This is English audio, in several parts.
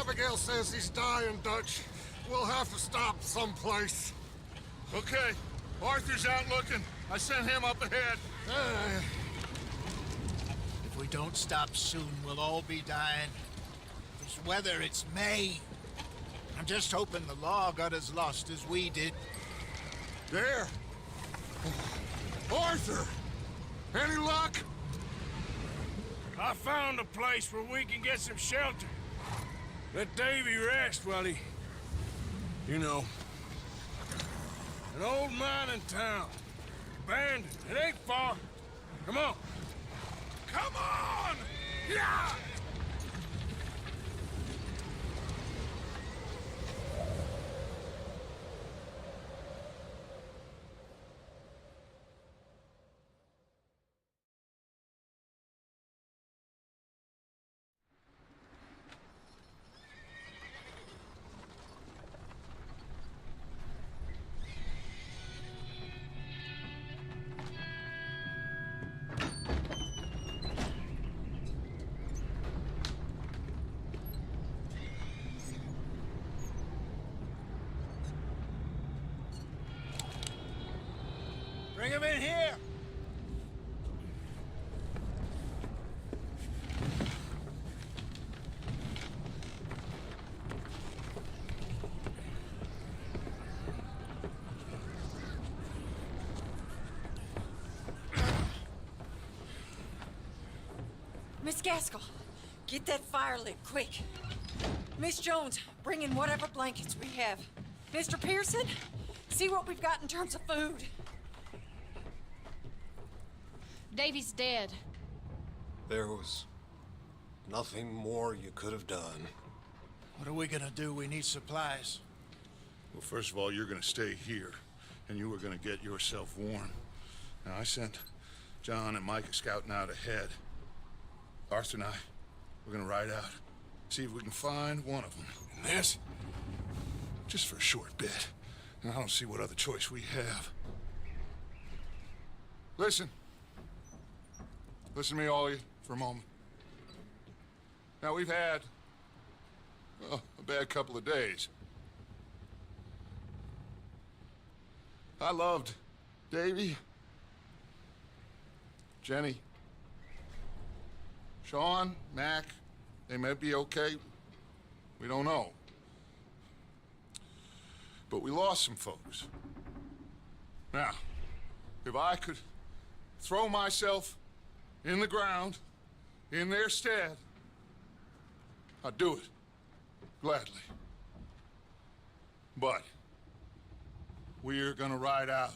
Abigail says he's dying, Dutch. We'll have to stop someplace. Okay. Arthur's out looking. I sent him up ahead. If we don't stop soon, we'll all be dying. This weather, it's May. I'm just hoping the law got as lost as we did. There! Arthur! Any luck? I found a place where we can get some shelter. Let Davy rest while he... You know. An old mining town. Abandoned. It ain't far. Come on. Come on! Yeah! Bring him in here! Miss Gaskell, get that fire lit, quick. Miss Jones, bring in whatever blankets we have. Mr. Pearson, see what we've got in terms of food. Davy's dead. There was nothing more you could have done. What are we gonna do? We need supplies. Well, first of all, you're gonna stay here, and you are gonna get yourself warm. Now, I sent John and Micah scouting out ahead. Arthur and I, we're gonna ride out, see if we can find one of them. And this, just for a short bit. And I don't see what other choice we have. Listen. Listen to me, all of you, for a moment. Now, we've had, well, a bad couple of days. I loved Davy, Jenny, Sean, Mac. They may be okay. We don't know. But we lost some folks. Now, if I could throw myself in the ground, in their stead, I'd do it, gladly. But we're gonna ride out,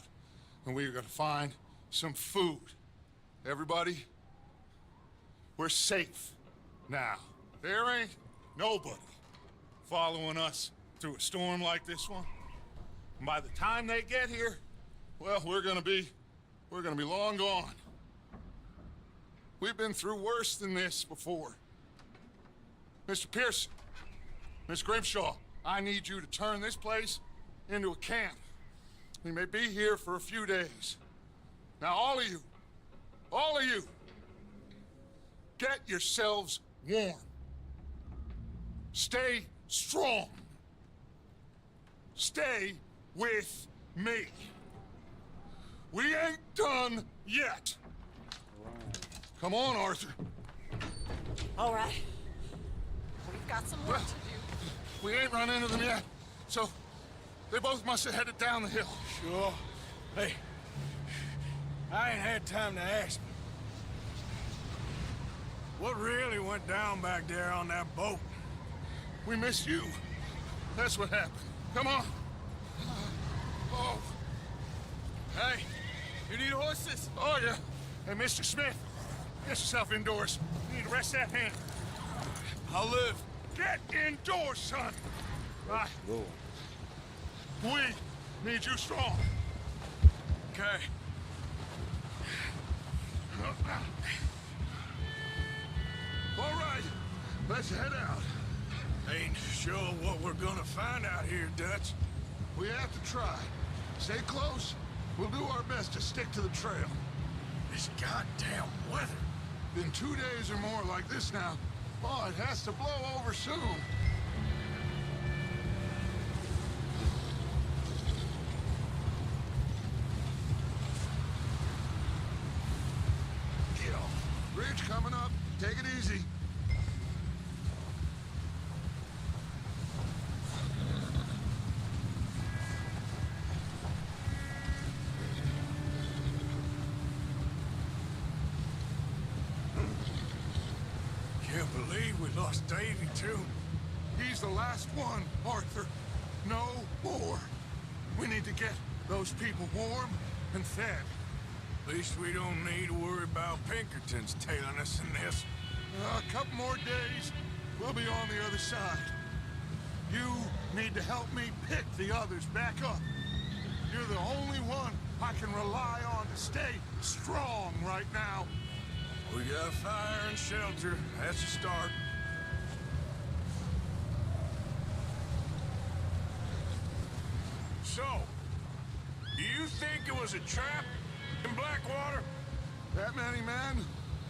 and we're gonna find some food. Everybody, we're safe now. There ain't nobody following us through a storm like this one. And by the time they get here, well, we're gonna be long gone. We've been through worse than this before. Mr. Pearson, Miss Grimshaw, I need you to turn this place into a camp. We may be here for a few days. Now, all of you, get yourselves warm. Stay strong. Stay with me. We ain't done yet. Come on, Arthur. All right. We've got some work to do. We ain't run into them yet, so they both must have headed down the hill. Sure. Hey, I ain't had time to ask. What really went down back there on that boat? We missed you. That's what happened. Come on. Oh. Hey, you need horses? Oh, yeah. Hey, Mr. Smith, get yourself indoors. You need to rest that hand. I'll live. Get indoors, son. Right. We need you strong. Okay. All right, let's head out. Ain't sure what we're gonna find out here, Dutch. We have to try. Stay close. We'll do our best to stick to the trail. This goddamn weather. Been 2 days or more like this now. Oh, it has to blow over soon. bridge coming up. Take it easy. Can't believe we lost Davy, too. He's the last one, Arthur. No more. We need to get those people warm and fed. At least we don't need to worry about Pinkertons tailing us in this. A couple more days, we'll be on the other side. You need to help me pick the others back up. You're the only one I can rely on to stay strong right now. We got fire and shelter. That's a start. So, do you think it was a trap in Blackwater? That many men?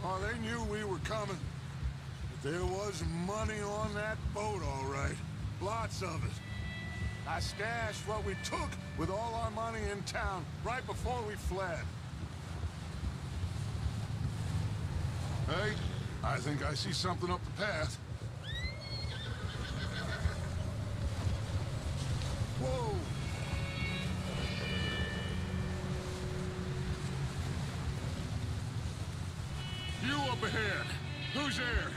Oh, they knew we were coming. But there was money on that boat, all right. Lots of it. I stashed what we took with all our money in town right before we fled. Hey, I think I see something up the path. Whoa! You up ahead. Who's there?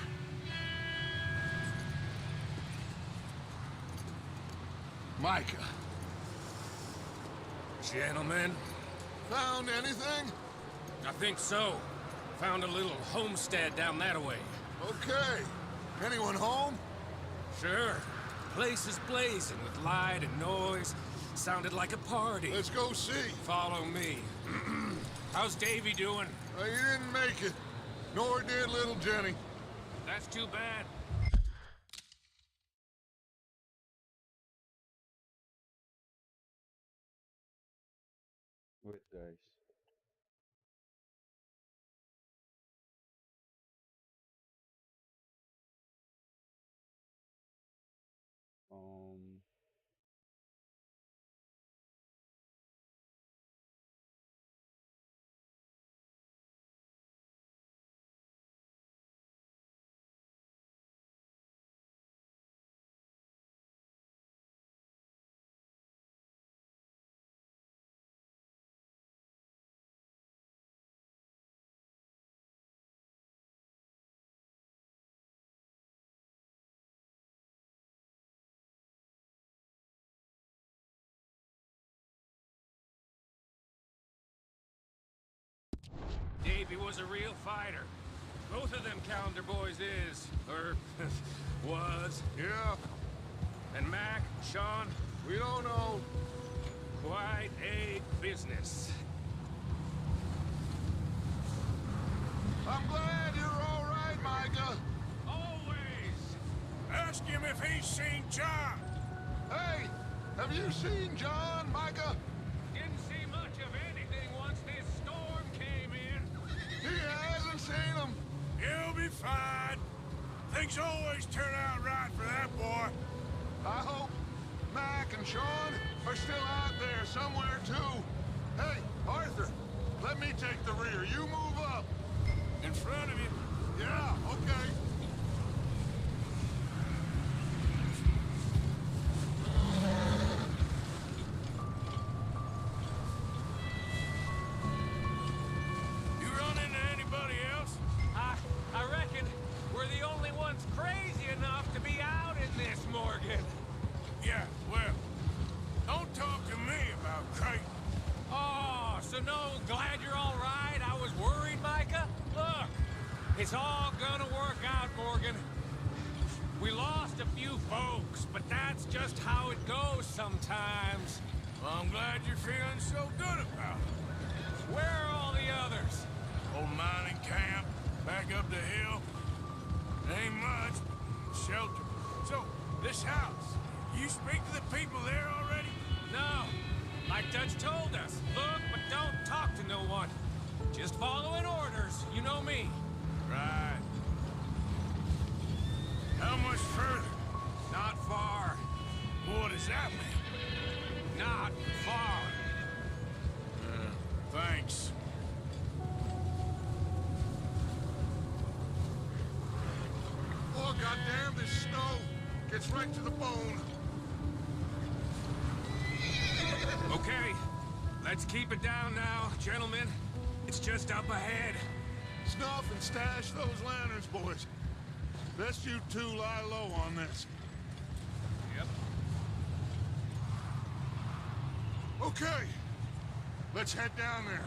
Micah. Gentlemen, Found anything? I think so. Found a little homestead down that way. Okay. Anyone home? Sure. Place is blazing with light and noise. Sounded like a party. Let's go see. Follow me. How's Davy doing? He didn't make it. Nor did little Jenny. That's too bad. Wait, guys. Um, Davy was a real fighter. Both of them calendar boys is, or was. Yeah, And Mac, Sean, we don't know. quite a business. I'm glad you're all right, Micah. Always. Ask him if he's seen John. Hey, have you seen John, Micah? Didn't see much of anything once this storm came in. He hasn't seen him. He'll be fine. Things always turn out right for that boy. I hope Mac and Sean are still out there somewhere, too. Hey, Arthur, let me take the rear. You move up. In front of you. Yeah, okay. You run into anybody else? I reckon we're the only ones crazy enough to be out in this, Morgan. Yeah, well, don't talk to me about Creighton. Oh, so no, glad you're all right. I was worried, Micah. Look, it's all gonna work out, Morgan. We lost a few folks, but that's just how it goes sometimes. Well, I'm glad you're feeling so good about it. Where are all the others? Old mining camp, back up the hill. Ain't much. Shelter. So, this house, you speak to the people there already? No, like Dutch told us. Look, but don't talk to no one. Just following orders, you know me. Right. How much further? Not far. What does that mean? Not far. Thanks. Oh, goddamn, this snow gets right to the bone. Okay, let's keep it down now, gentlemen. It's just up ahead. Snuff and stash those lanterns, boys. Best you two lie low on this. Yep. Okay, let's head down there.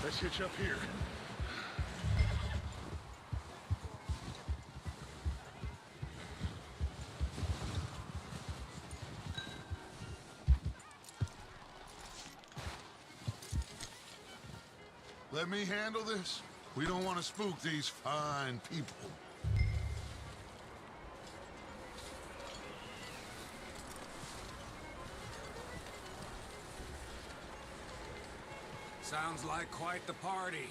Let's hitch up here. Let me handle this. We don't want to spook these fine people. Sounds like quite the party.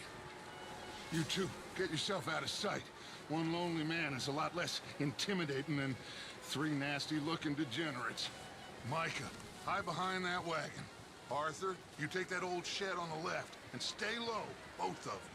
You two, get yourself out of sight. One lonely man is a lot less intimidating than three nasty-looking degenerates. Micah, hide behind that wagon. Arthur, you take that old shed on the left, and stay low, both of you.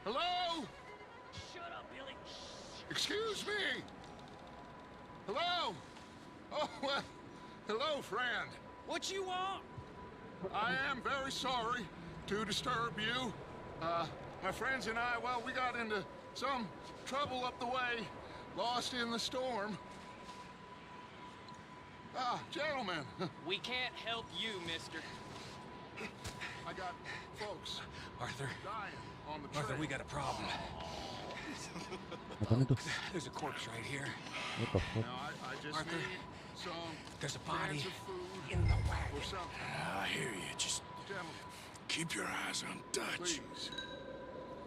Hello? Shut up, Billy. Excuse me? Hello? Oh, well, hello, friend. What you want? I am very sorry to disturb you. My friends and I, well, we got into some trouble up the way, lost in the storm. Ah, gentlemen, We can't help you, mister. I got folks Arthur, dying on the trail. Arthur, we got a problem. Apaan itu? There's a corpse right here. What the fuck? Now, I just Arthur, need some there's a body cans of food in the wagon. or something. I hear you. Just Gentlemen, keep your eyes on Dutch. please.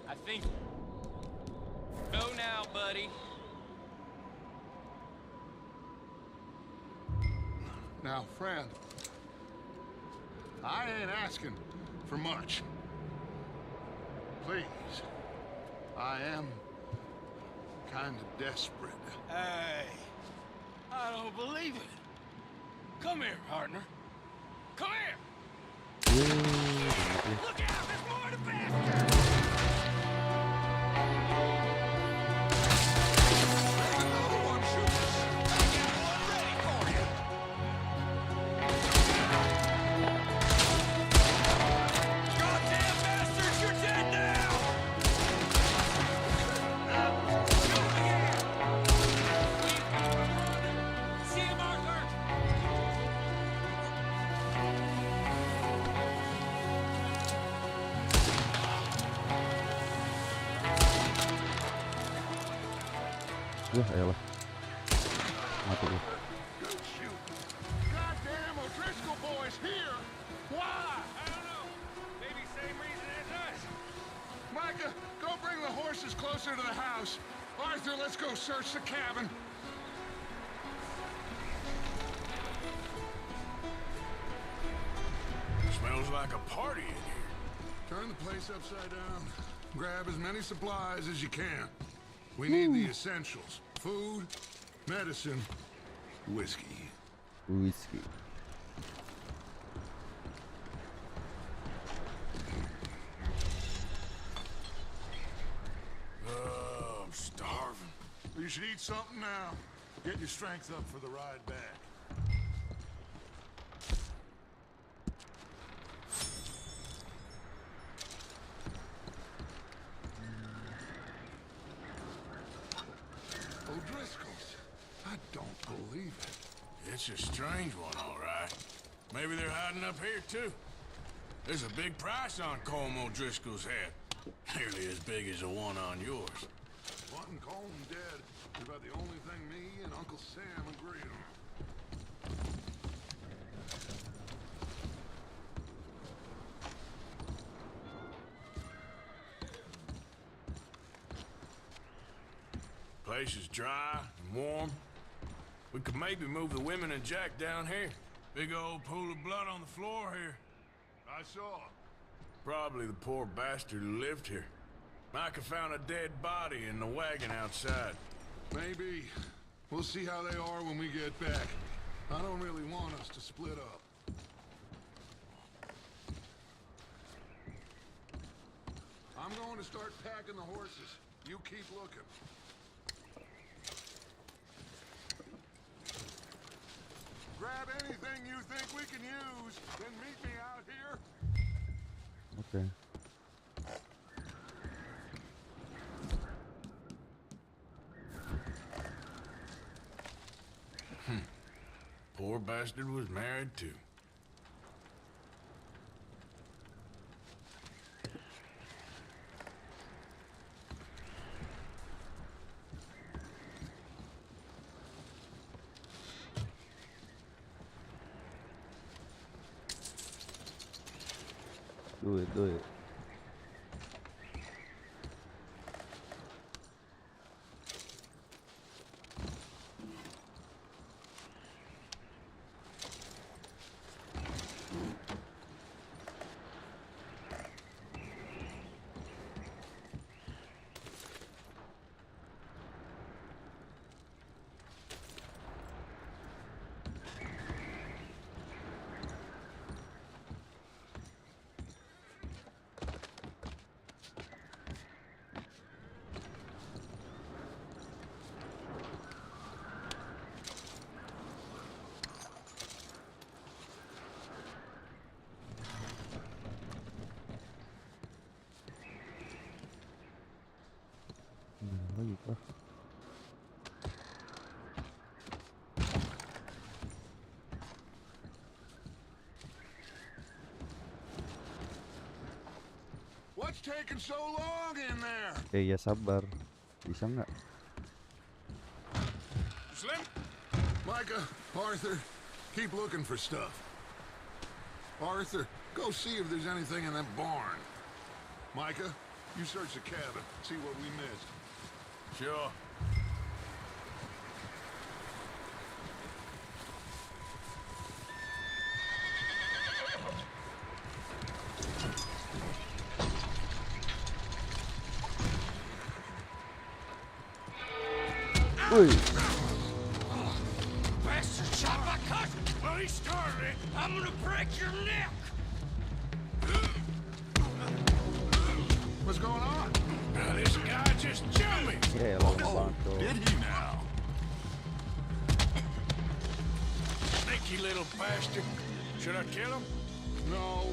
I think... Go now, buddy. Now, friend, I ain't asking for much. Please, I am kind of desperate. Hey, I don't believe it. Come here, partner. Come here. Look out! There's more to bastard! Another one shoots. One ready for you. Goddamn bastards! You're dead now. Shoot again. See him, Arthur! Wah, elah. Mati lu. Good shoot. Goddamn O'Driscoll boys here. Why? I don't know. Maybe same reason as us. Micah, go bring the horses closer to the house. Arthur, let's go search the cabin. Smells like a party in here. Turn the place upside down. Grab as many supplies as you can. We need the essentials. Food, medicine, whiskey. Whiskey. Oh, I'm starving. You should eat something now. Get your strength up for the ride back. O'Driscoll's. I don't believe it. It's a strange one, all right. Maybe they're hiding up here, too. There's a big price on Colm O'Driscoll's head. Nearly as big as the one on yours. Wanting Colm dead is about the only thing me and Uncle Sam agree on. Place is dry and warm. We could maybe move the women and Jack down here. Big old pool of blood on the floor here. I saw. Probably the poor bastard who lived here. Micah found a dead body in the wagon outside. Maybe. We'll see how they are when we get back. I don't really want us to split up. I'm going to start packing the horses. You keep looking. Grab anything you think we can use, then meet me out here. Okay. Poor bastard was married too. Do it, do it. Lagi kah? What's taking so long in there? Ya sabar. Bisa nggak? Slim? Micah, Arthur, keep looking for stuff. Arthur, go see if there's anything in that barn. Micah, you search the cabin, see what we missed. Sure. Woi, Bastard shot my cousin! Well, he started it. I'm gonna break your neck! What's going on? This guy just jumped me. ya lama banget tuh. Did he now? Sneaky little bastard. Should I kill him? No.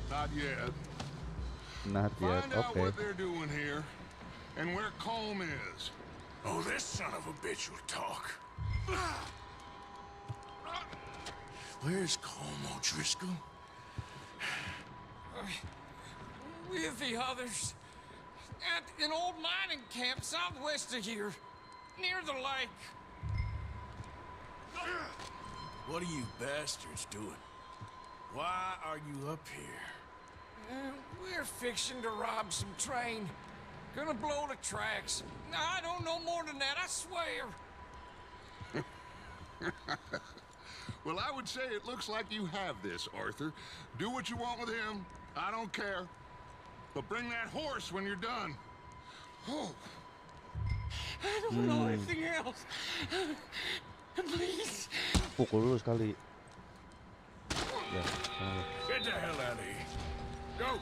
Not yet. Not yet. Find out Okay. what they're doing here and where Colm is. Oh, this son of a bitch will talk. Where's Colm O'Driscoll? With the others. At an old mining camp southwest of here. Near the lake. What are you bastards doing? Why are you up here? We're fixing to rob some train. Gonna blow the tracks. I don't know more than that, I swear. Well, I would say it looks like you have this, Arthur. Do what you want with him. I don't care. But bring that horse when you're done. Oh. I don't know anything else. Please. Pukul dulu sekali. Ya, sana. Get the hell out of here. Go.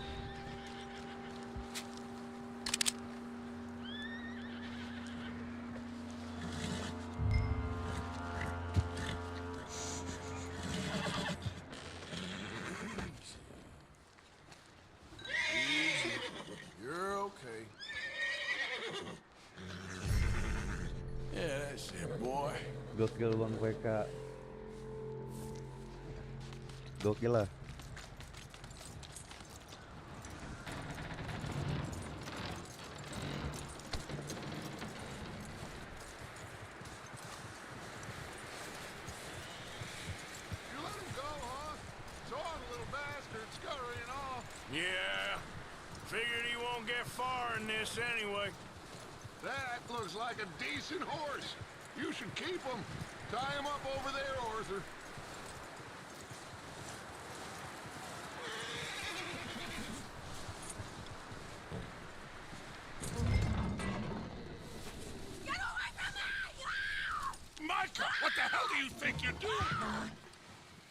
You're okay. Yeah, that's it, boy. Gokil bang PK. Gokil lah. far in this anyway. That looks like a decent horse. You should keep him. Tie him up over there, Arthur. Get away from me! Micah, what the hell do you think you're doing?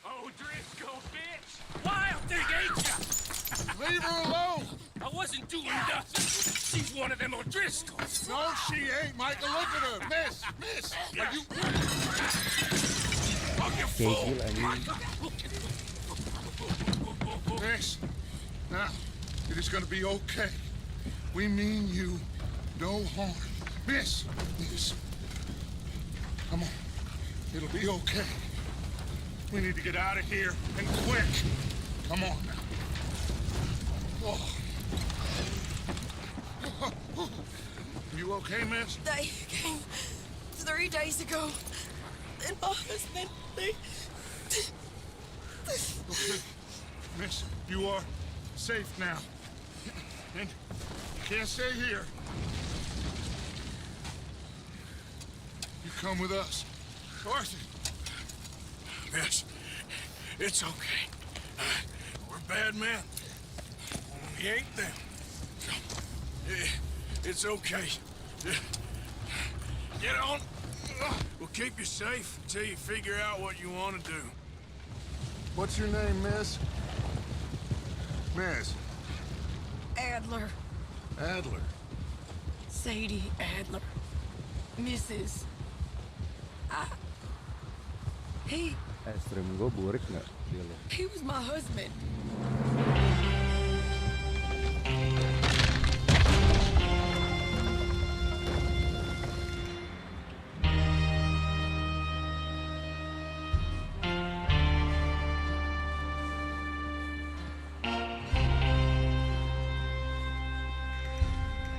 Oh, Driscoll, bitch! Wild thing, ain't ya? Leave her alone. I wasn't doing nothing. She's one of them O'Driscolls. No, she ain't, Micah. Look at her. Miss, are you... Oh, you fool! Miss, now, it is gonna be okay. We mean you no harm. Miss, come on. It'll be okay. We need to get out of here, and quick. Come on now. Oh. You okay, miss? They came 3 days ago. And my husband, they... Okay. Miss, you are safe now. And you can't stay here. You come with us. Arthur. Miss, it's okay. We're bad men. We ain't them. It's okay. Get on. We'll keep you safe until you figure out what you want to do. What's your name, miss? Miss Adler. Adler. Sadie Adler. Mrs. Es stream gue burik nggak dia lo? He was my husband.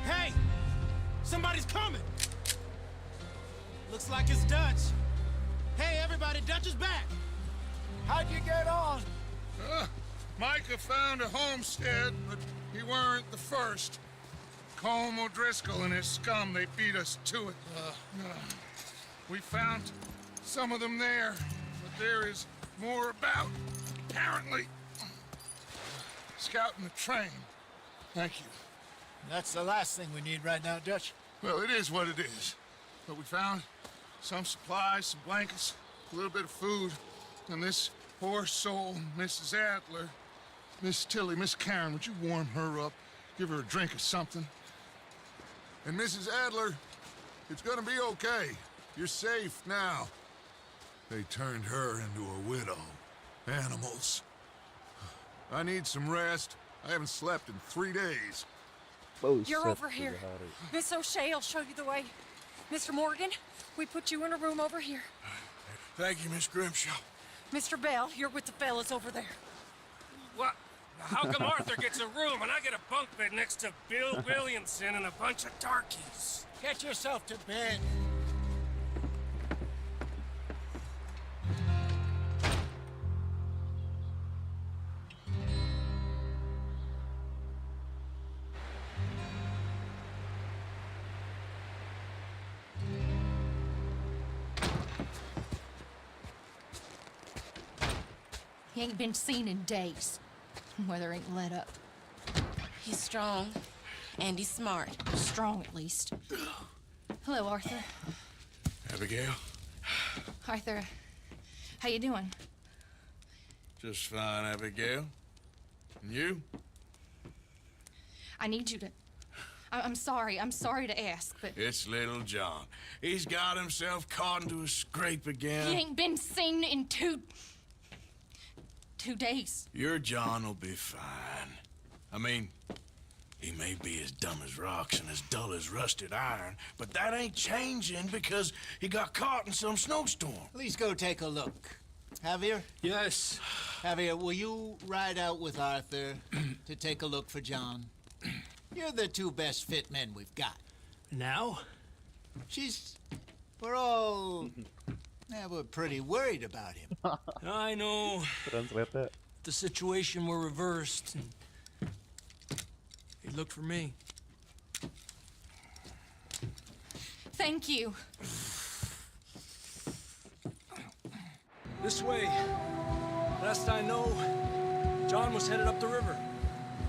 Hey! Somebody's coming! Looks like it's Dutch. Hey, everybody, Dutch is back! How'd you get on? Micah found a homestead, but he weren't the first. Colm O'Driscoll and his scum, they beat us to it. We found some of them there, but there is more about, apparently. Scouting the train. Thank you. That's the last thing we need right now, Dutch. Well, it is what it is. But we found some supplies, some blankets, a little bit of food, and this poor soul, Mrs. Adler, Miss Tilly, Miss Karen, would you warm her up? Give her a drink or something? And Mrs. Adler, it's gonna be okay. You're safe now. They turned her into a widow. Animals. I need some rest. I haven't slept in 3 days. You're over here. Miss O'Shea will show you the way. Mr. Morgan, we put you in a room over here. Thank you, Miss Grimshaw. Mr. Bell, you're with the fellas over there. What? How come Arthur gets a room and I get a bunk bed next to Bill Williamson and a bunch of darkies? Get yourself to bed. He ain't been seen in days. Weather ain't let up. He's strong, and he's smart. Strong, at least. Hello, Arthur. Abigail? Arthur, how you doing? Just fine, Abigail. And you? I need you to... I'm sorry to ask, but... It's little John. He's got himself caught into a scrape again. He ain't been seen in 2 days. Your John will be fine. I mean, he may be as dumb as rocks and as dull as rusted iron, but that ain't changing because he got caught in some snowstorm. Please go take a look. Javier? Yes. Javier, will you ride out with Arthur to take a look for John? You're the 2 best fit men we've got. Now? We're all... Yeah, we're pretty worried about him. I know. Translate. The situation were reversed. And he looked for me. Thank you. This way. Last I know, John was headed up the river.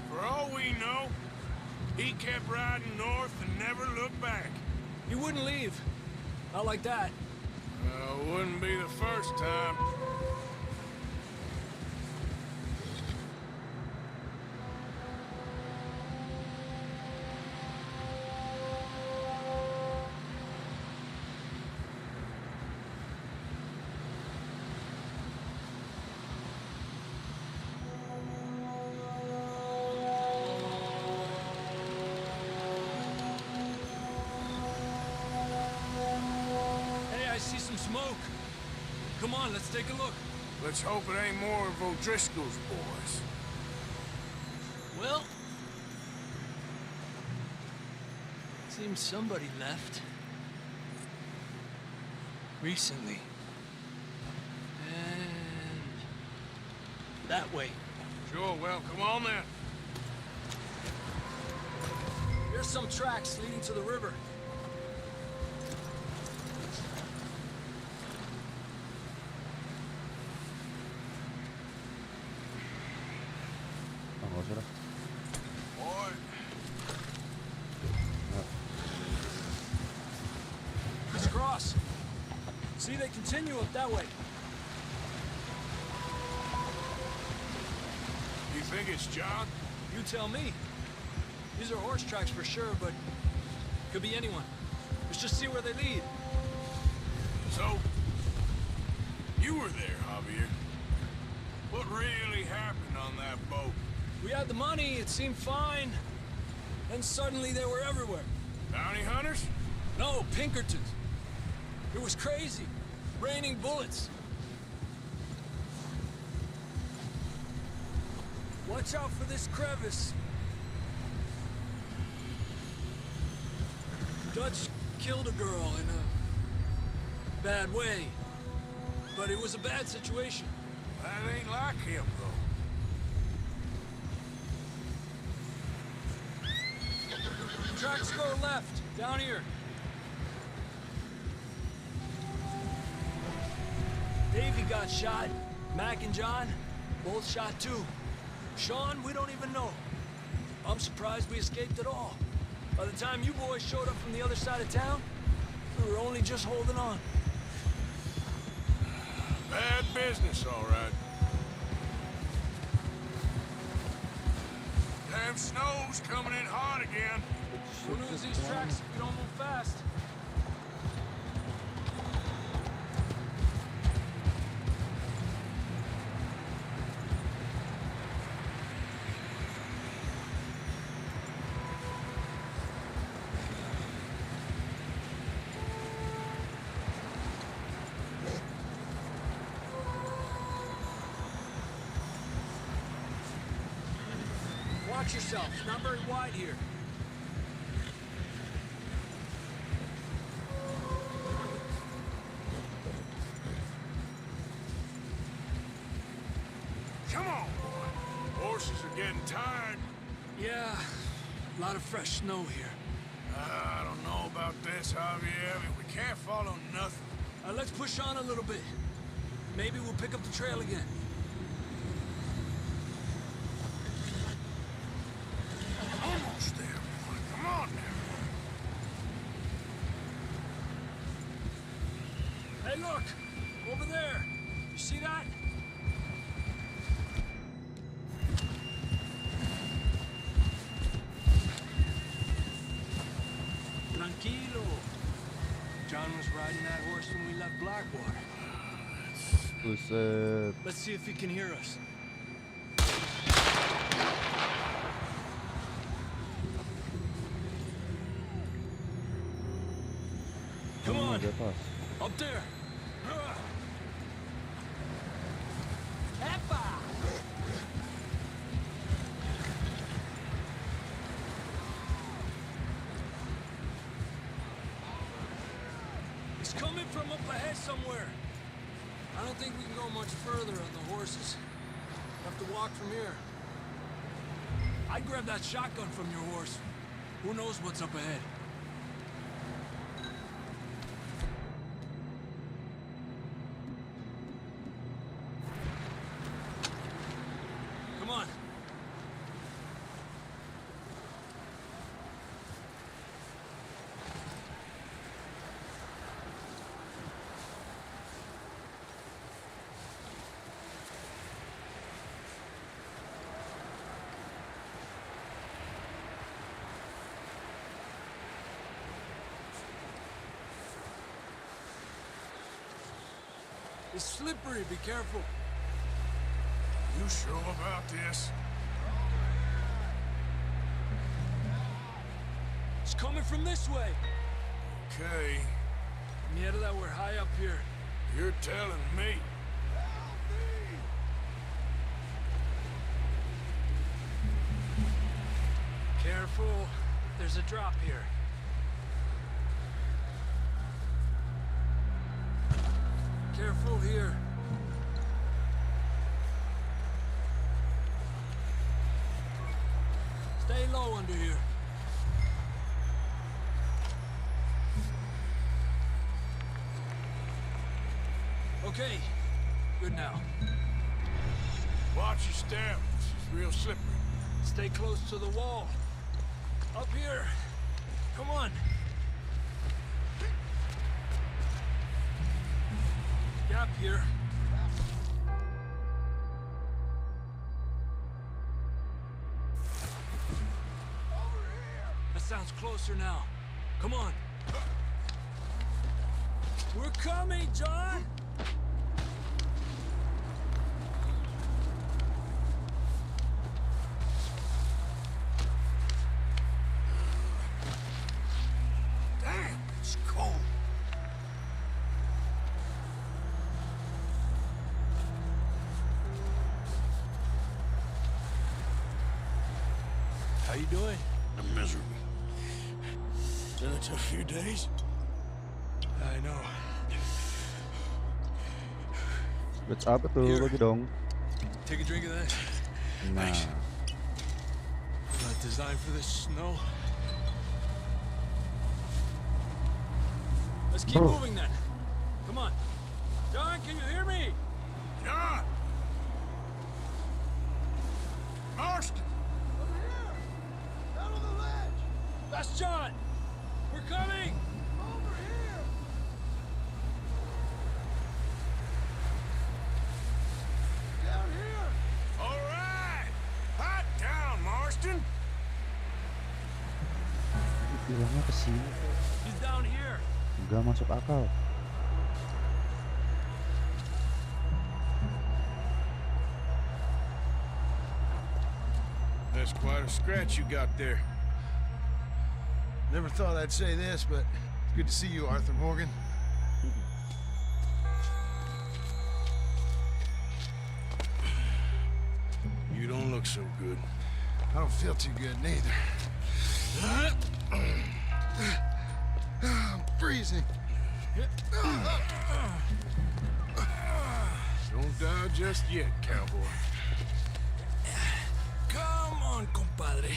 For all we know, he kept riding north and never looked back. He wouldn't leave. Not like that. Wouldn't be the first time. Hey, I see some smoke. Come on, let's take a look. Let's hope it ain't more of O'Driscoll's boys. Well, seems somebody left. Recently. And that way. Sure, well, come on then. Here's some tracks leading to the river. Oh, nggak usah dah. Boy, Let's cross. See, they continue up that way. you think it's John? You tell me. These are horse tracks for sure, but could be anyone. Let's just see where they lead. So, you were there, Javier. What really happened on that boat? We had the money, it seemed fine. Then suddenly they were everywhere. Bounty hunters? No, Pinkertons. It was crazy. Raining bullets. Watch out for this crevice. Dutch killed a girl in a bad way. But it was a bad situation. That ain't like him, though. Tracks go left, down here. Davey got shot. Mac and John, both shot too. Sean, we don't even know. I'm surprised we escaped at all. By the time you boys showed up from the other side of town, we were only just holding on. Bad business, all right. Damn snow's coming in hot again. We'll lose these tracks if we don't move fast. Watch yourself. It's not very wide here. Come on, boy. Horses are getting tired. Yeah, a lot of fresh snow here. I don't know about this, Javier. I mean, we can't follow nothing. Let's push on a little bit. Maybe we'll pick up the trail again. Almost there, boy. Come on now. Hey, look! Over there! You see that? Tranquilo. John was riding that horse when we left Blackwater. Buset. Let's see if he can hear us. Come on! Di atas. Up there! He's coming from up ahead somewhere. I don't think we can go much further on the horses. Have to walk from here. I'd grab that shotgun from your horse. Who knows what's up ahead? It's slippery. Be careful. You sure about this? It's coming from this way. Okay, Mierda, we're high up here. you're telling me. Careful. There's a drop here. Careful here. Stay low under here. Okay. Good now. Watch your step. This is real slippery. Stay close to the wall. Up here. Come on. Gap here. That sounds closer now. Come on. We're coming, John! Damn, it's cold. How you doing? I'm miserable. Been a tough few days. I know. What's up tuh Here. lagi dong. Take a drink of that. Nah. Not designed for this snow. Let's keep Oh. moving then. Come on. John, can you hear me? John! Marston! Out on the ledge! That's John. We're coming. Over here! Down here! All right! Hot down, Marston! Bilangnya kesini. He's down here. Gak masuk akal. That's quite a scratch you got there. Never thought I'd say this, but it's good to see you, Arthur Morgan. You don't look so good. I don't feel too good neither. I'm freezing. Don't die just yet, cowboy. Come on, compadre.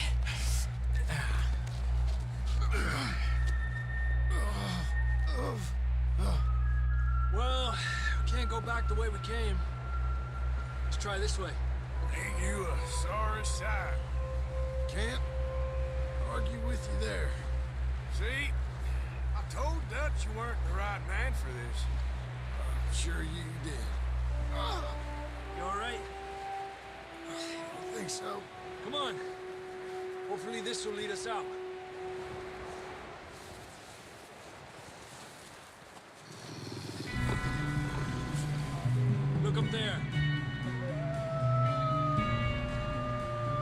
Well, we can't go back the way we came. Let's try this way. Ain't you a sorry sight? Can't argue with you there. See? I told Dutch you weren't the right man for this. Sure you did. You all right? I think so. Come on. Hopefully this will lead us out. Look up there.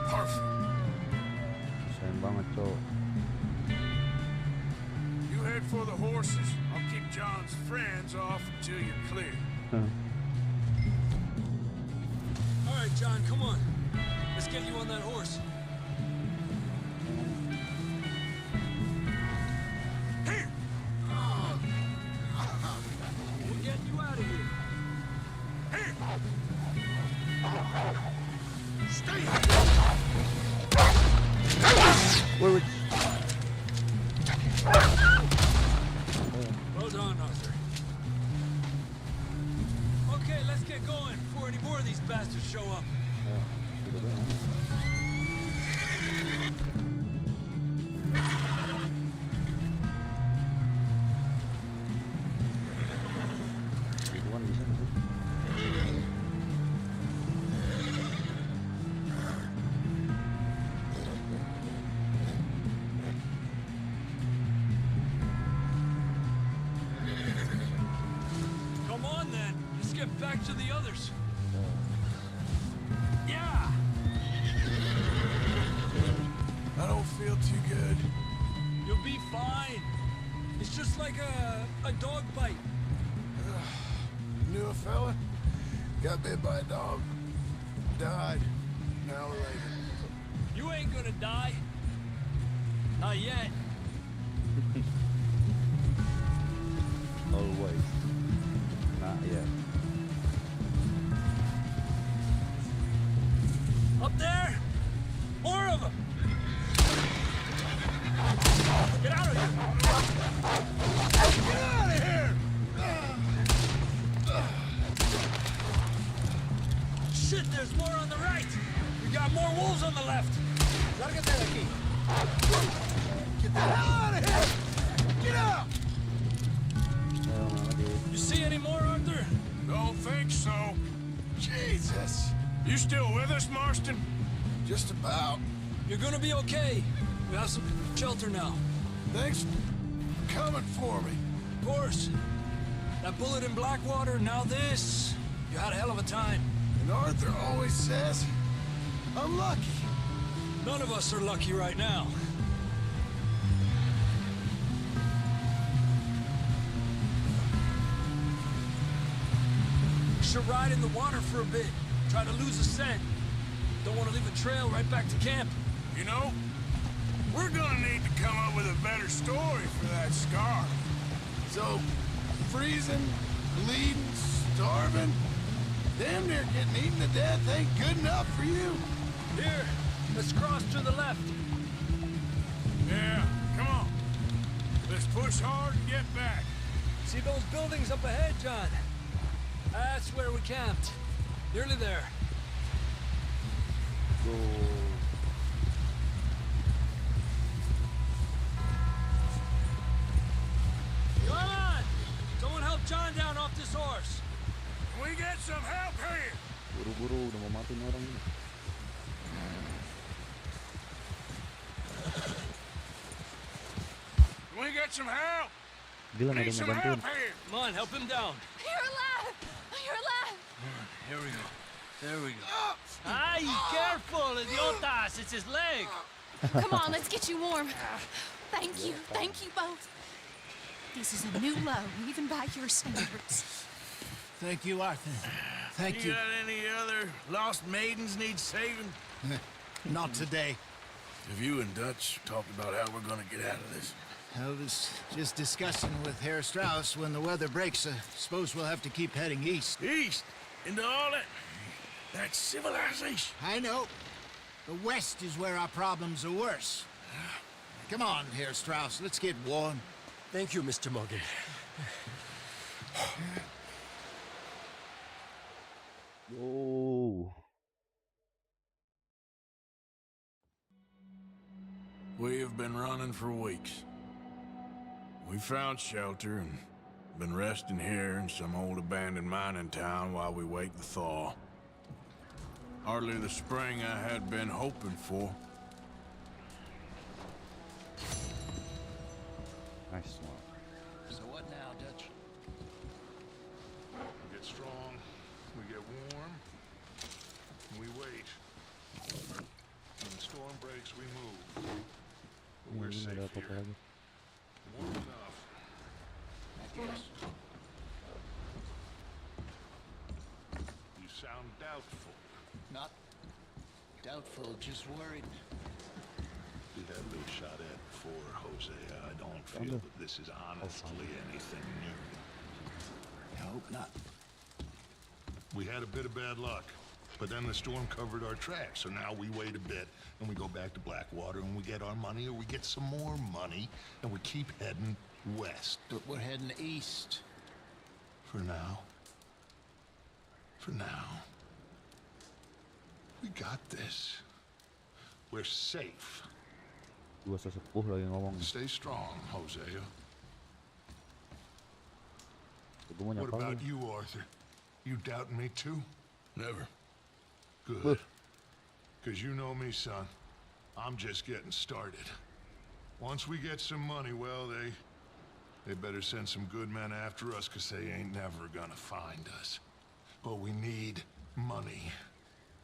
Perfect. Sayang banget, cowok. You head for the horses. I'll keep John's friends off until you're clear. Huh. All right, John, come on. Let's get you on that horse. Here! We'll get you out of here. Here! Stay! Wait. Well done, Arthur. Okay, let's get going before any more of these bastards show up. Gitu doang. Gituan bisa nggak sih? Come on then. Let's get back to the others. Yeah! I don't feel too good. You'll be fine. It's just like a dog bite. Knew a fella? Got bit by a dog. Died. An hour later. You ain't gonna die. Not yet. Always. Not yet. Up there! More of them! Get out of here! Get out of here! Shit, there's more on the right! We got more wolves on the left! Get the hell out of here! Get out! You see any more, Arthur? Don't think so. Jesus. You still with us, Marston? Just about. You're gonna be okay. We have some shelter now. Thanks for coming for me. Of course. That bullet in Blackwater, now this. You had a hell of a time. And Arthur always says, I'm lucky. None of us are lucky right now. Should ride in the water for a bit. Try to lose a scent. Don't want to leave a trail right back to camp. You know, we're gonna need to come up with a better story for that scar. So, freezing, bleeding, starving, damn near getting eaten to death ain't good enough for you. Here, let's cross to the left. Yeah, come on. Let's push hard and get back. See those buildings up ahead, John? That's where we camped. Nearly there. Go. Come on! Someone help John down off this horse. Can we get some help here? Buru-buru udah mau mati nih orang ini. Can we get some help? Gila, Need ada yang some ngebantuin. help here. Come on, help him down. You're alive! You're alive! Here we go. There we go. Ay, careful, idiotas! It's his leg. Come on, let's get you warm. Thank you both. This is a new low, even by your standards. Thank you, Arthur. Thank you. got any other lost maidens need saving? Not today. Have you and Dutch talked about how we're gonna get out of this? I was just discussing with Herr Strauss when the weather breaks. I suppose we'll have to keep heading east. East? Into all that civilization? I know. The west is where our problems are worse. Come on, Herr Strauss, let's get warm. Thank you, Mr. Morgan. Oh. We have been running for weeks. We found shelter and been resting here in some old abandoned mining town while we wait the thaw. Hardly the spring I had been hoping for. Nice one. So what now, Dutch? We get strong, we get warm, and we wait. When the storm breaks, we move. But we're Ini safe ada apa-apa here. lagi. Warm enough. Yes. You sound doubtful. Not doubtful, just worried. We've had a little shot at before, Jose. I don't feel that this is honestly anything new. I hope not. We had a bit of bad luck, but then the storm covered our tracks, so now we wait a bit, and we go back to Blackwater, and we get our money, or we get some more money, and we keep heading west. But we're heading east. For now. For now. We got this. We're safe. Dua sesepuh lagi ngomong. Stay strong, Hosea. Gue mau What nyapa about lu. you, Arthur? You doubting me too? Never. Good. Because you know me, son. I'm just getting started. Once we get some money, well, they better send some good men after us, because they ain't never gonna find us. But we need money.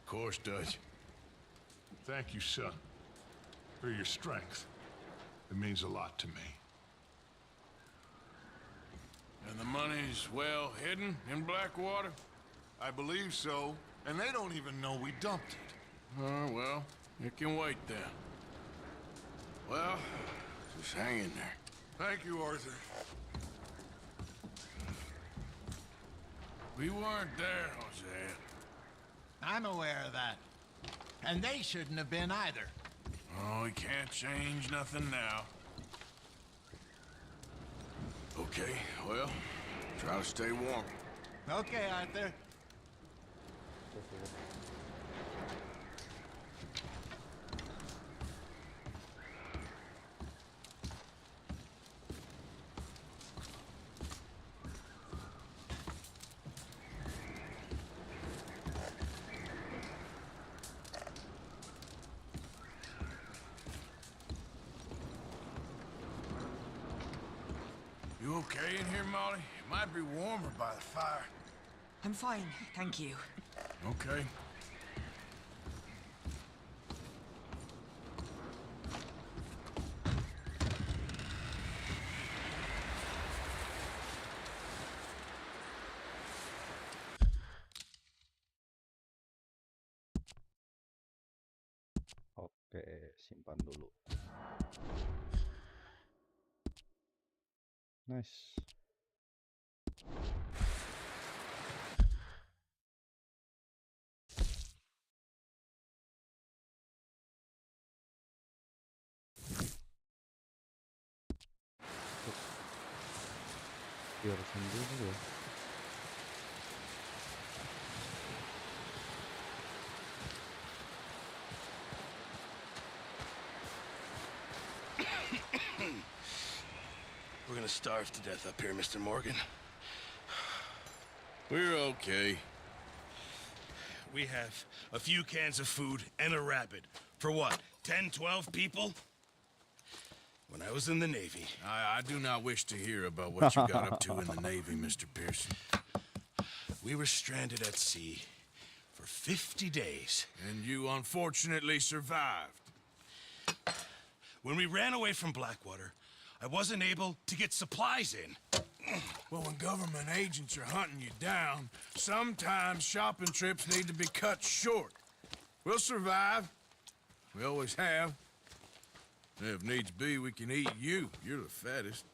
Of course, Dutch. Thank you, son, for your strength. It means a lot to me. And the money's well hidden in Blackwater? I believe so, and they don't even know we dumped it. Oh, well, it can wait then. Well, just hang in there. Thank you, Arthur. We weren't there, Hosea. I'm aware of that. And they shouldn't have been either. Oh, we can't change nothing now. Okay, well, try to stay warm. Okay, Arthur. You okay in here, Molly? It might be warmer by the fire. I'm fine, thank you. Okay. Oke, simpan dulu. Nice. Biarkan dulu ya. We're gonna starve to death up here, Mr. Morgan. We're okay. We have a few cans of food and a rabbit. For what, 10, 12 people? When I was in the Navy... I do not wish to hear about what you got up to in the Navy, Mr. Pearson. We were stranded at sea for 50 days. And you unfortunately survived. When we ran away from Blackwater, I wasn't able to get supplies in. Well, when government agents are hunting you down, sometimes shopping trips need to be cut short. We'll survive. We always have. If needs be, we can eat you. You're the fattest.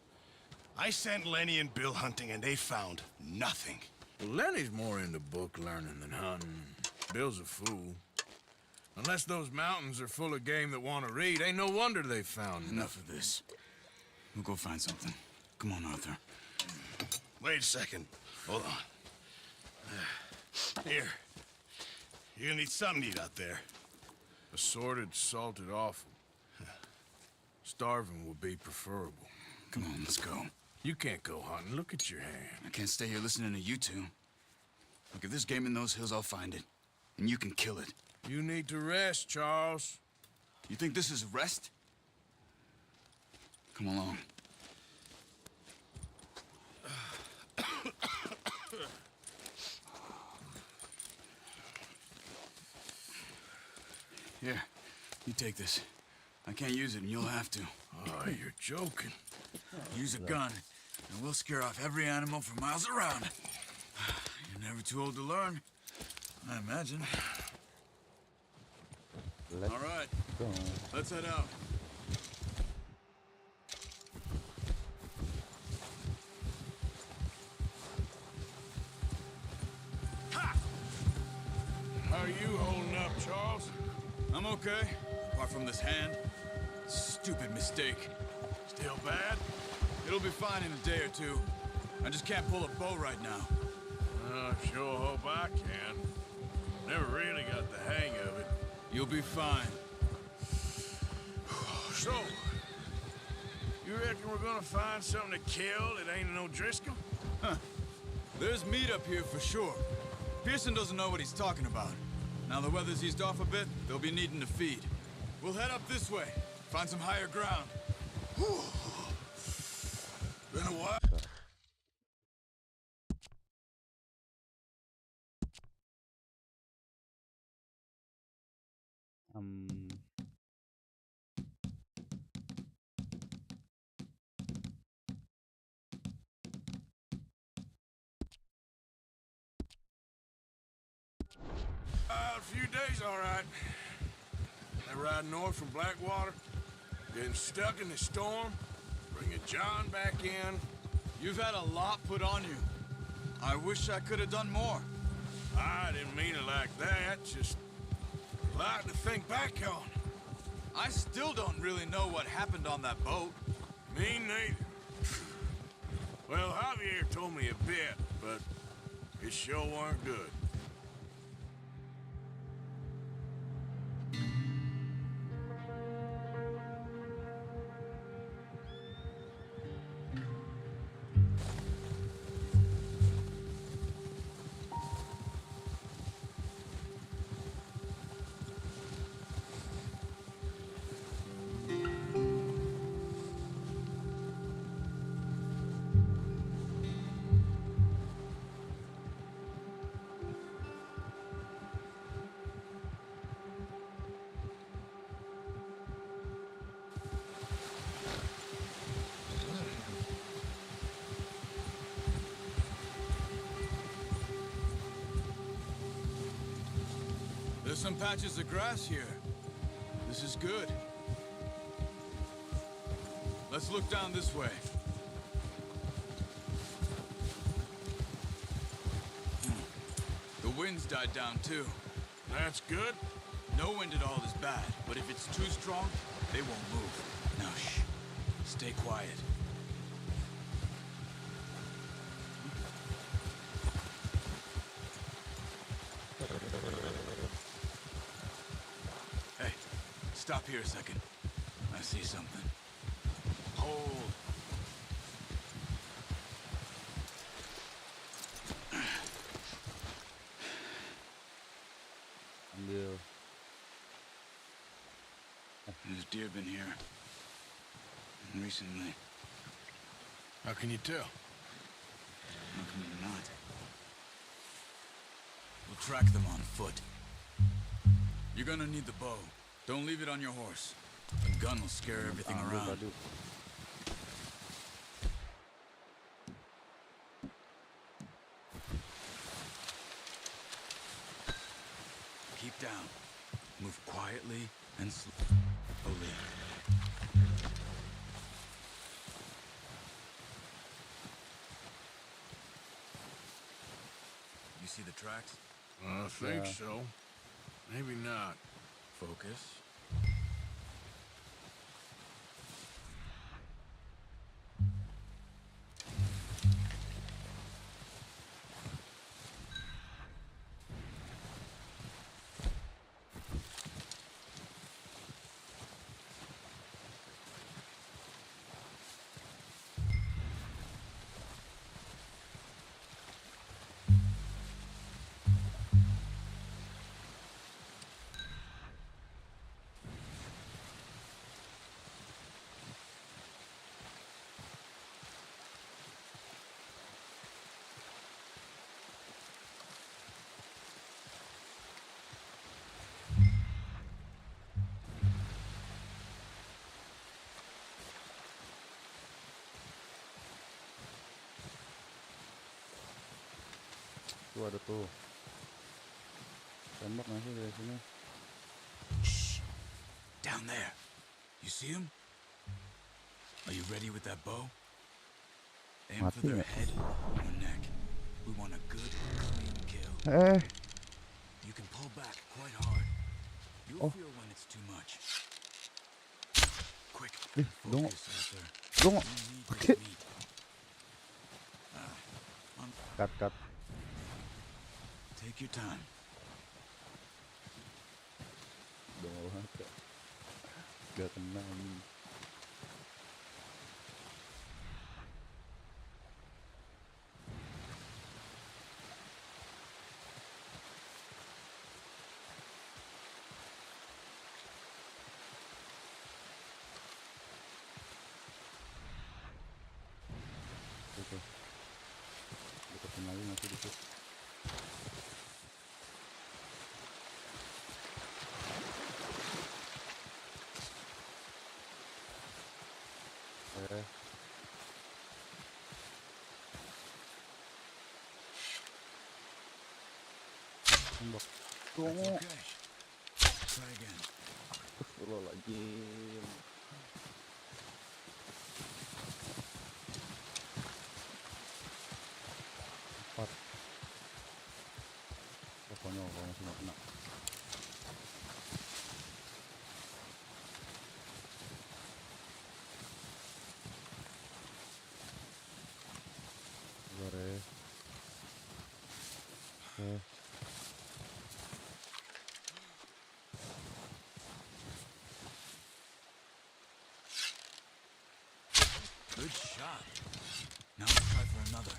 I sent Lenny and Bill hunting, and they found nothing. Well, Lenny's more into book learning than hunting. Bill's a fool. Unless those mountains are full of game that want to read, ain't no wonder they found Enough of this. We'll go find something. Come on, Arthur. Wait a second. Hold on. Here. You're gonna need something to eat out there. Assorted, salted offal. Starving would be preferable. Come on, let's go. You can't go hunting. Look at your hand. I can't stay here listening to you two. Look, if there's game in those hills, I'll find it. And you can kill it. You need to rest, Charles. You think this is rest? Come along. Here, you take this. I can't use it, and you'll have to. Oh, you're joking. Use a gun, and we'll scare off every animal for miles around. You're never too old to learn, I imagine. Let's All right, go. let's head out. How are you holding up, Charles? I'm okay, apart from this hand. Stupid mistake. Still bad? It'll be fine in a day or two. I just can't pull a bow right now. I sure hope I can. Never really got the hang of it. You'll be fine. So, you reckon we're gonna find something to kill that ain't no Driscoll? Huh. There's meat up here for sure. Pearson doesn't know what he's talking about. Now the weather's eased off a bit, they'll be needing to feed. We'll head up this way, find some higher ground. Been a while. Hmm. A few days, all right. I ride north from Blackwater, getting stuck in the storm, bringing John back in. You've had a lot put on you. I wish I could have done more. I didn't mean it like that, just a lot to think back on. I still don't really know what happened on that boat. Me neither. Well, Javier told me a bit, but it sure weren't good. There's some patches of grass here. This is good. Let's look down this way. The wind's died down too. That's good. No wind at all is bad, but if it's too strong, they won't move. Now shh. Stay quiet. Hey, stop here a second. I see something. Hold. Ambil. There's deer been here. Recently. How can you tell? How can you not? We'll track them on foot. You're gonna need the bow. Don't leave it on your horse. The gun will scare everything around. Keep down. Move quietly and slowly. You see the tracks? I think so. Maybe not. Focus. Tuh ada tuh. Tembak nggak sih dari sini? Shh. Down there. You see him? Are you ready with that bow? Aim for their head or neck. We want a good, clean kill. You can pull back quite hard. You'll feel when it's too much. Quick. Focus, Arthur. Dong. You need this meat. Cut. Take your time. Banget. Gak kena ini. Oke. Deketin lagi masih dikit. Tembak. That's Tunggu. okay. Try again. Astagfirullahaladzim. Empat. Pokoknya kalau masih nggak kena. Sabar ya. Oke. Good shot. Now let's try for another.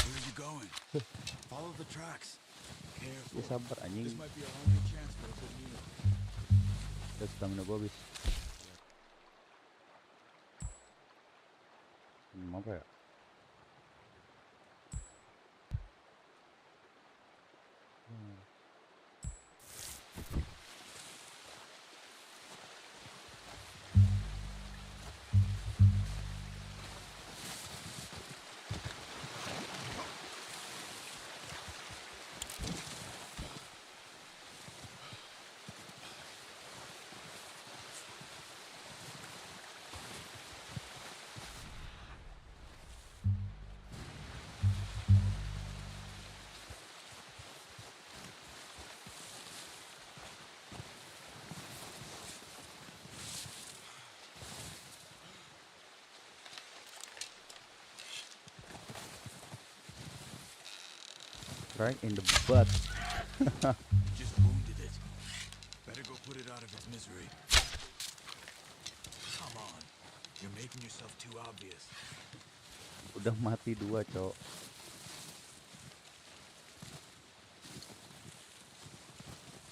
Where are you going? Follow the tracks. Careful. Ya sabar anjing. This might be our only chance for a good meal. Udah stamina gua habis. Apa ya? Right in the butt. Just wounded it. Better go put it out of its misery. Come on. You're making yourself too obvious. Udah mati 2, cok.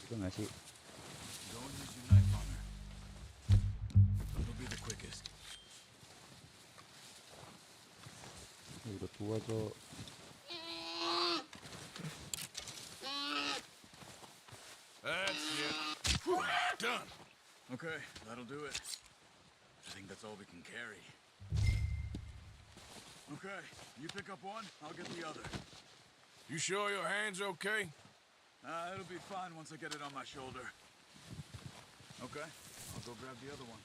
Itu nggak sih? Go and use your knife on her. It'll be the quickest. Udah tua, cok. That's it. Done. Okay, that'll do it. I think that's all we can carry. Okay, you pick up one, I'll get the other. You sure your hand's okay? It'll be fine once I get it on my shoulder. Okay, I'll go grab the other one.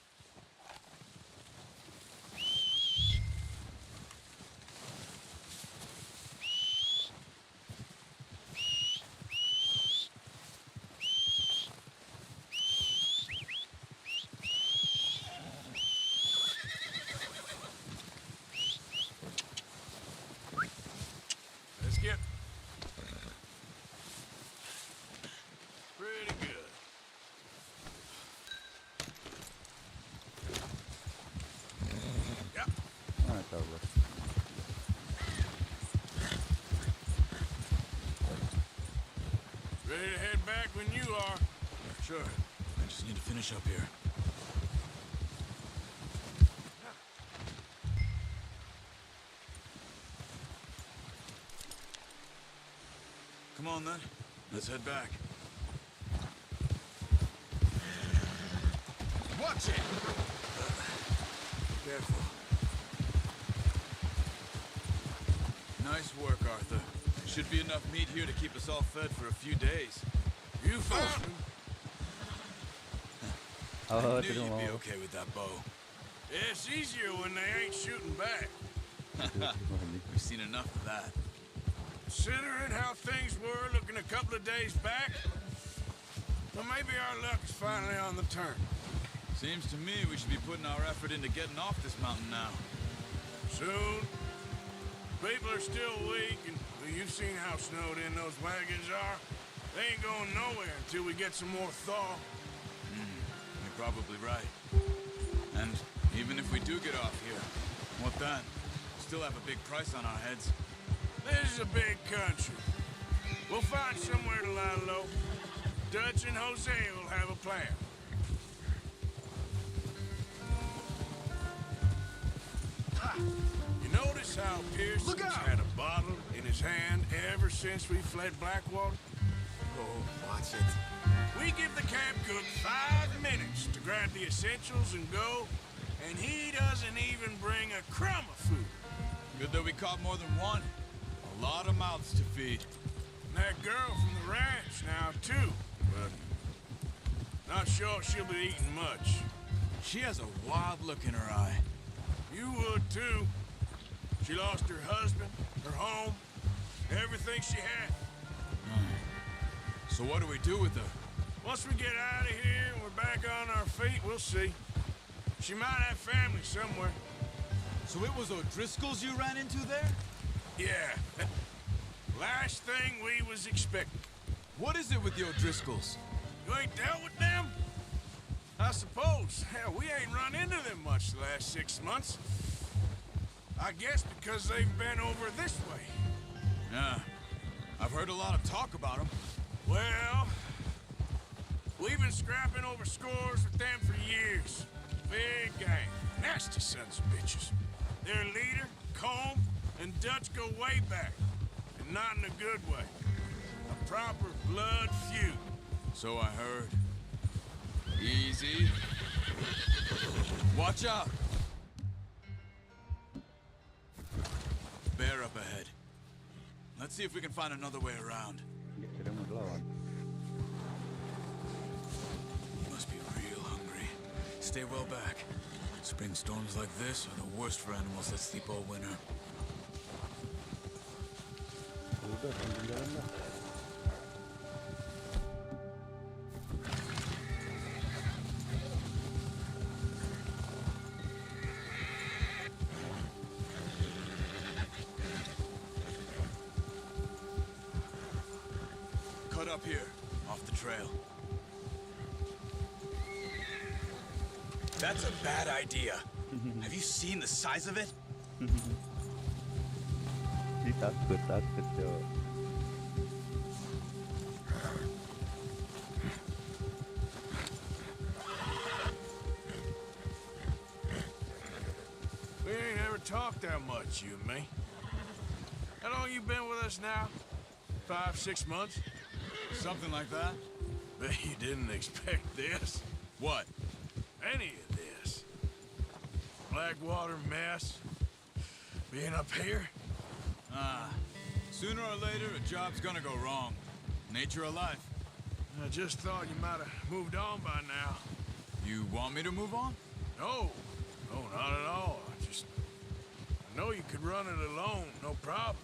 Let's get pretty good. Yep. Mana tahu gua. Ready to head back when you are. Sure, I just need to finish up here. Come on then, let's head back. Watch it! Careful. Nice work, Arthur. Should be enough meat here to keep us all fed for a few days. You found him. Oh, I knew you'd be okay with that bow. It's easier when they ain't shooting back. We've seen enough of that. Considering how things were looking a couple of days back, well, maybe our luck is finally on the turn. Seems to me we should be putting our effort into getting off this mountain now. Soon. People are still weak, and well, you've seen how snowed in those wagons are. They ain't going nowhere until we get some more thaw. You're probably right. And even if we do get off here, what then? Still have a big price on our heads. This is a big country. We'll find somewhere to lie low. Dutch and Jose will have a plan. Ha! You notice how Pearson's had a bottle in his hand ever since we fled Blackwater? Oh, watch it. We give the camp cook 5 minutes to grab the essentials and go, and he doesn't even bring a crumb of food. Good that we caught more than one. A lot of mouths to feed. And that girl from the ranch now, too. But not sure she'll be eating much. She has a wild look in her eye. You would, too. She lost her husband, her home, everything she had. So what do we do with her? Once we get out of here and we're back on our feet, we'll see. She might have family somewhere. So it was O'Driscoll's you ran into there? Yeah. Last thing we was expecting. What is it with the O'Driscolls? You ain't dealt with them? I suppose. Hell, we ain't run into them much the last 6 months. I guess because they've been over this way. Yeah. I've heard a lot of talk about them. Well, we've been scrapping over scores with them for years. Big gang. Nasty sons of bitches. Their leader, Combe, and Dutch go way back. And not in a good way. A proper blood feud. So I heard. Easy. Watch out! Bear up ahead. Let's see if we can find another way around. Kira mau lawan. You must be real hungry. Stay well back. Spring storms like this are the worst for animals that sleep all winter. Udah, sambil jalan lah. Cut up here, off the trail. That's a bad idea. Have you seen the size of it? Dia takut Cok. We ain't ever talked that much, you and me. How long you been with us now? 5, 6 months? Something like that? Bet you didn't expect this. What? Any of this. Blackwater mess. Being up here. Sooner or later, a job's gonna go wrong. Nature of life. I just thought you might have moved on by now. You want me to move on? No. No, not at all. I know you could run it alone, no problem.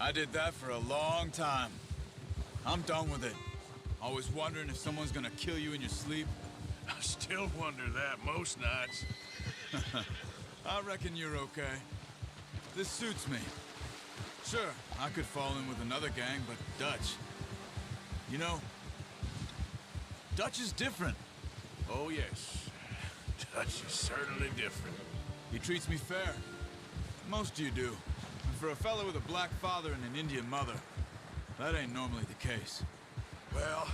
I did that for a long time. I'm done with it. Always wondering if someone's gonna kill you in your sleep. I still wonder that most nights. I reckon you're okay. This suits me. Sure, I could fall in with another gang, but Dutch... You know, Dutch is different. Oh, yes. Dutch is certainly different. He treats me fair. Most of you do. And for a fellow with a black father and an Indian mother, that ain't normally the case. Well,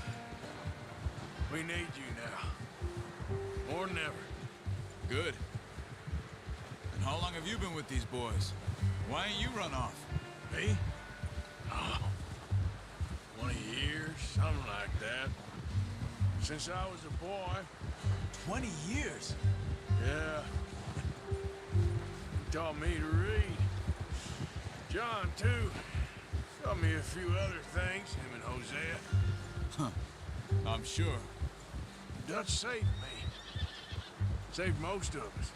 we need you now. More than ever. Good. And how long have you been with these boys? Why ain't you run off? Me? Oh, 20 years, something like that. Since I was a boy. 20 years? Yeah. He taught me to read. John, too. Taught me a few other things, him and Hosea. Huh. I'm sure. Dutch saved me. Saved most of us.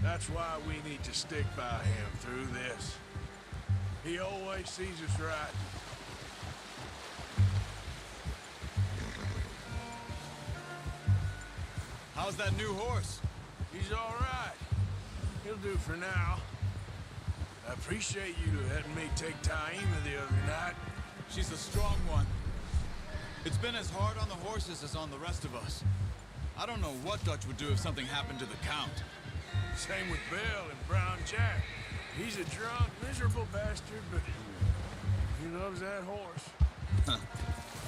That's why we need to stick by him through this. He always sees us right. How's that new horse? He's all right. He'll do for now. I appreciate you letting me take Taima the other night. She's a strong one. It's been as hard on the horses as on the rest of us. I don't know what Dutch would do if something happened to the Count. Same with Bill and Brown Jack. He's a drunk, miserable bastard, but he loves that horse.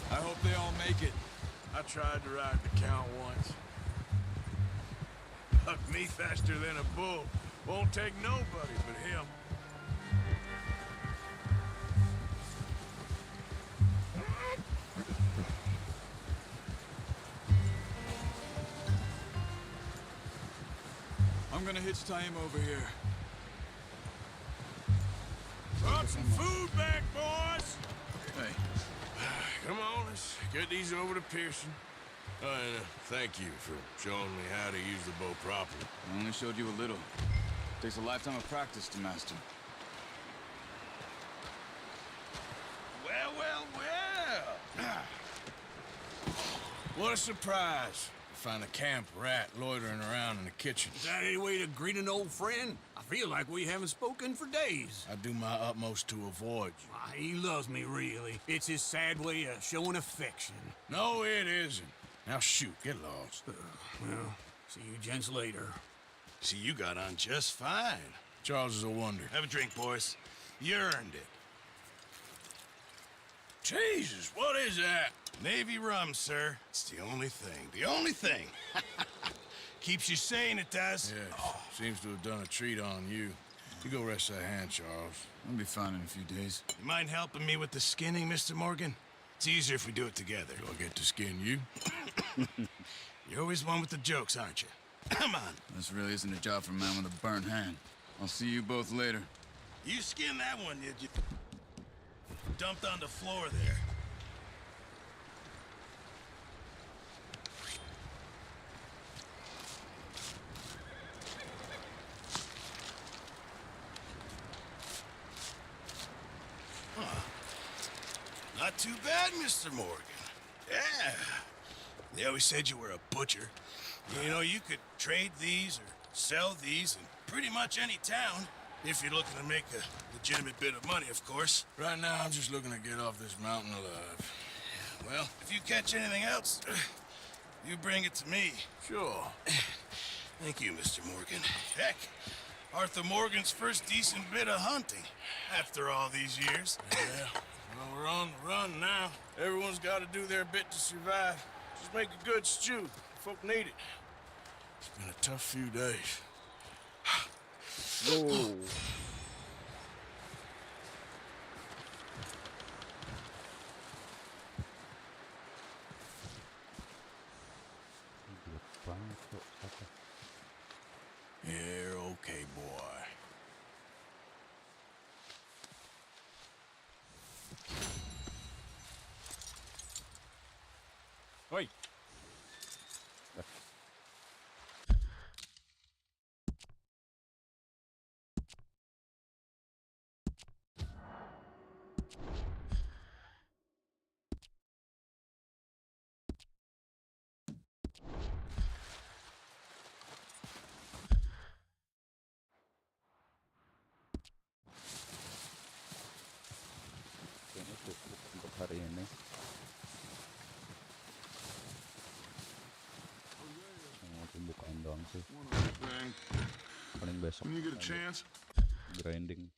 I hope they all make it. I tried to ride the Count once. Bucked me faster than a bull. Won't take nobody but him. I'm gonna hitch Taima over here. Brought some food back, boys! Hey, Come on, let's get these over to Pearson. Oh, and thank you for showing me how to use the bow properly. I only showed you a little. Takes a lifetime of practice to master. Well, well, well. What a surprise. To find a camp rat loitering around in the kitchen. Is that any way to greet an old friend? I feel like we haven't spoken for days. I do my utmost to avoid you. He loves me, really. It's his sad way of showing affection. No, it isn't. Now shoot, get lost. Well, see you gents later. See, you got on just fine. Charles is a wonder. Have a drink, boys. You earned it. Jesus, what is that? Navy rum, sir. It's the only thing. The only thing. Keeps you sane, it does. Yes, seems to have done a treat on you. You go rest that hand, Charles. I'll be fine in a few days. You mind helping me with the skinning, Mr. Morgan? It's easier if we do it together. Do I get to skin you? You're always one with the jokes, aren't you? Come on. This really isn't a job for a man with a burnt hand. I'll see you both later. You skinned that one, did you? Dumped on the floor there. Not too bad, Mr. Morgan. Yeah. They always said you were a butcher. You know, you could trade these or sell these in pretty much any town, if you're looking to make a legitimate bit of money, of course. Right now, I'm just looking to get off this mountain alive. Well, if you catch anything else, you bring it to me. Sure. Thank you, Mr. Morgan. Heck, Arthur Morgan's first decent bit of hunting after all these years. Yeah. Well, we're on the run now. Everyone's got to do their bit to survive. Just make a good stew. Folk need it. It's been a tough few days. Whoa. You're okay, boy. Oi. Kayaknya cukup untuk hari ini. Mau pembukaan doang sih. Paling besok When you get a chance. grinding.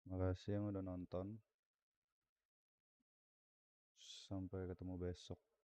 Makasih yang udah nonton. Sampai ketemu besok.